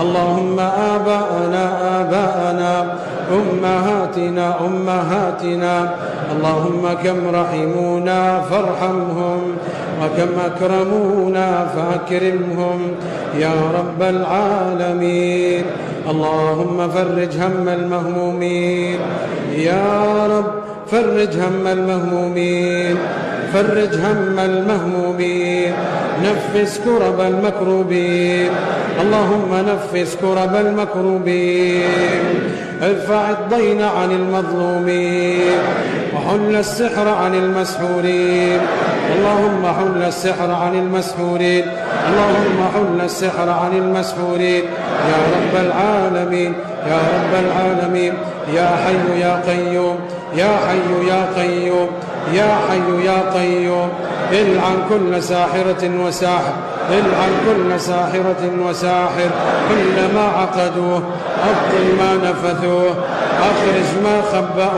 اللهم آباءنا أمهاتنا اللهم كم رحمونا فارحمهم وكم أكرمونا فأكرمهم يا رب العالمين. اللهم فرج هم المهمومين يا رب، فرج هم المهمومين، فرج هم المهمومين، نفس كرب المكروبين، اللهم نفس كرب المكروبين، ارفع الضين عن المظلومين، وحل السحر عن المسحورين، اللهم حل السحر عن المسحورين، اللهم حل السحر عن المسحورين يا رب العالمين، يا رب العالمين، يا حي يا قيوم، يا حي يا قيوم، يا حي يا قيوم، العن كل ساحرة وساحر، العن كل ساحرة وساحر، كل ما عقدوه، أبطل ما نفثوه، أخرج ما خبأوه.